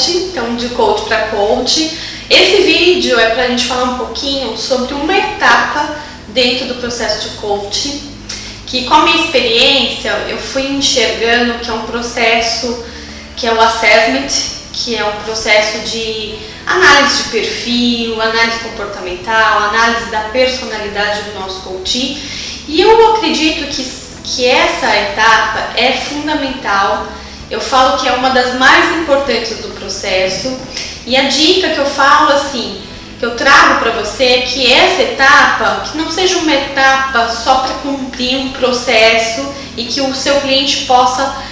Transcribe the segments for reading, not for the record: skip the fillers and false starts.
coach, então de coach para coach. Esse vídeo é para a gente falar um pouquinho sobre uma etapa dentro do processo de coaching, que com a minha experiência eu fui enxergando que é um processo que é o assessment, que é um processo de análise de perfil, análise comportamental, análise da personalidade do nosso coach. E eu acredito que essa etapa é fundamental. Eu falo que é uma das mais importantes do processo. E a dica que eu falo assim, que eu trago para você é que essa etapa, que não seja uma etapa só para cumprir um processo e que o seu cliente possa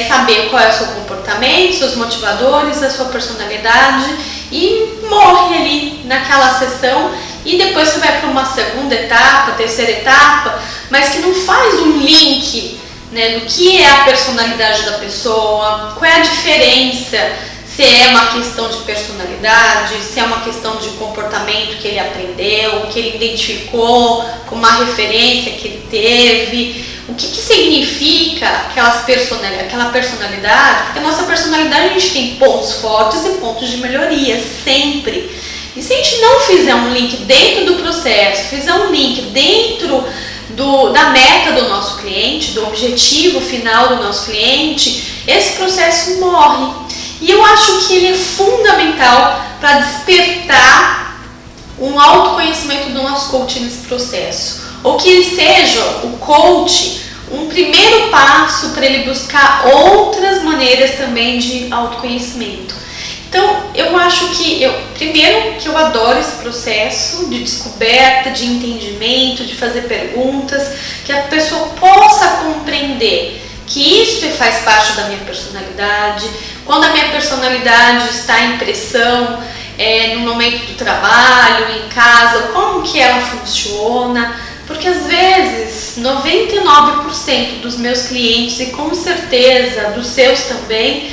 saber qual é o seu comportamento, seus motivadores, a sua personalidade e morre ali naquela sessão e depois você vai para uma segunda etapa, terceira etapa, mas que não faz um link, né, do que é a personalidade da pessoa, qual é a diferença, se é uma questão de personalidade, se é uma questão de comportamento que ele aprendeu, que ele identificou como uma referência que ele teve, o que significa aquela personalidade, porque a nossa personalidade a gente tem pontos fortes e pontos de melhoria, sempre. E se a gente não fizer um link dentro do processo, fizer um link dentro da meta do nosso cliente, do objetivo final do nosso cliente, esse processo morre. E eu acho que ele é fundamental para despertar um autoconhecimento do nosso coach nesse processo. Ou que ele seja, o coach, um primeiro passo para ele buscar outras maneiras também de autoconhecimento. Então, eu acho que, primeiro, que eu adoro esse processo de descoberta, de entendimento, de fazer perguntas, que a pessoa possa compreender que isso faz parte da minha personalidade. Quando a minha personalidade está em pressão, no momento do trabalho, em casa, como que ela funciona, porque às vezes 99% dos meus clientes, e com certeza dos seus também,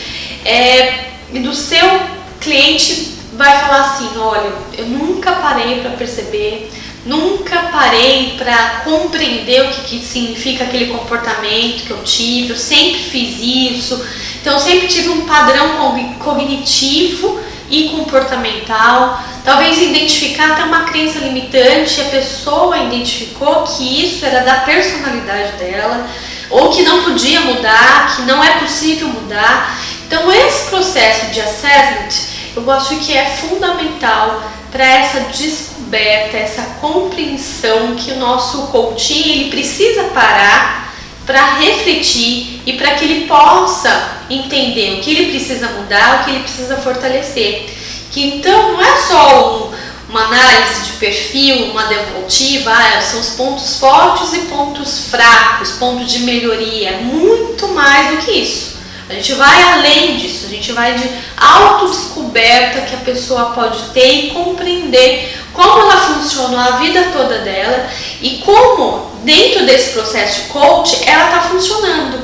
e do seu cliente vai falar assim, olha, eu nunca parei para perceber, nunca parei para compreender o que significa aquele comportamento que eu tive, eu sempre fiz isso, então eu sempre tive um padrão cognitivo e comportamental, talvez identificar até uma crença limitante, a pessoa identificou que isso era da personalidade dela, ou que não podia mudar, que não é possível mudar. Então esse processo de assessment, eu acho que é fundamental para essa descoberta, essa compreensão que o nosso coach ele precisa parar para refletir e para que ele possa entender o que ele precisa mudar, o que ele precisa fortalecer. Que então não é só uma análise de perfil, uma devolutiva, são os pontos fortes e pontos fracos, pontos de melhoria, muito mais do que isso. A gente vai além disso, a gente vai de autodescoberta que a pessoa pode ter e compreender como ela funcionou a vida toda dela e como dentro desse processo de coach ela está funcionando,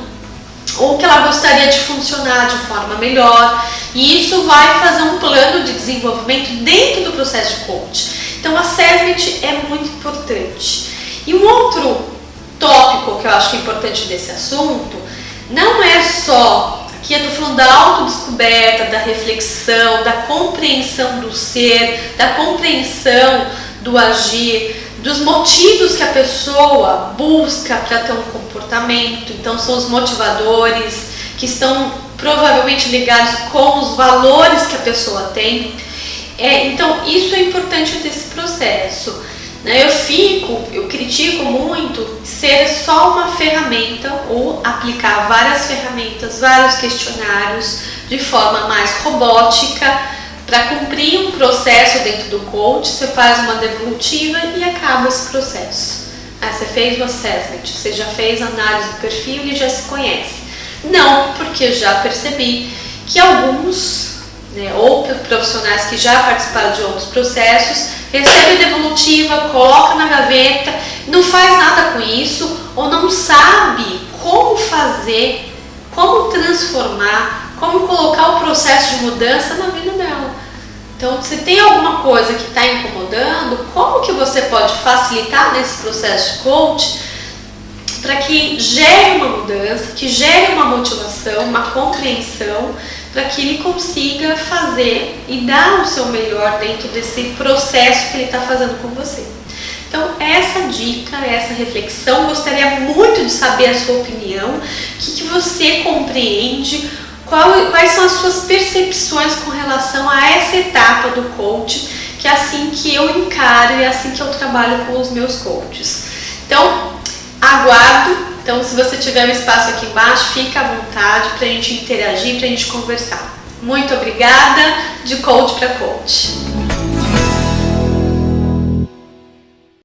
ou que ela gostaria de funcionar de forma melhor, e isso vai fazer um plano de desenvolvimento dentro do processo de coach. Então, assessment é muito importante. E um outro tópico que eu acho que é importante desse assunto, não é só, aqui eu estou falando da autodescoberta, da reflexão, da compreensão do ser, da compreensão do agir, dos motivos que a pessoa busca para ter um comportamento. Então são os motivadores que estão provavelmente ligados com os valores que a pessoa tem. Então isso é importante desse processo. Eu critico muito ser só uma ferramenta ou aplicar várias ferramentas, vários questionários de forma mais robótica para cumprir um processo dentro do coach. Você faz uma devolutiva e acaba esse processo. Você fez o assessment, você já fez a análise do perfil e já se conhece. Não, porque já percebi que alguns, ou profissionais que já participaram de outros processos, recebe devolutiva, coloca na gaveta, não faz nada com isso, ou não sabe como fazer, como transformar, como colocar o processo de mudança na vida dela. Então, se tem alguma coisa que está incomodando, como que você pode facilitar nesse processo de coach para que gere uma mudança, que gere uma motivação, uma compreensão. para que ele consiga fazer e dar o seu melhor dentro desse processo que ele está fazendo com você. Então, essa dica, essa reflexão, gostaria muito de saber a sua opinião, o que você compreende, quais são as suas percepções com relação a essa etapa do coach, que é assim que eu encaro e é assim que eu trabalho com os meus coaches. Então, aguardo. Então, se você tiver um espaço aqui embaixo, fica à vontade para a gente interagir, para a gente conversar. Muito obrigada, de coach para coach.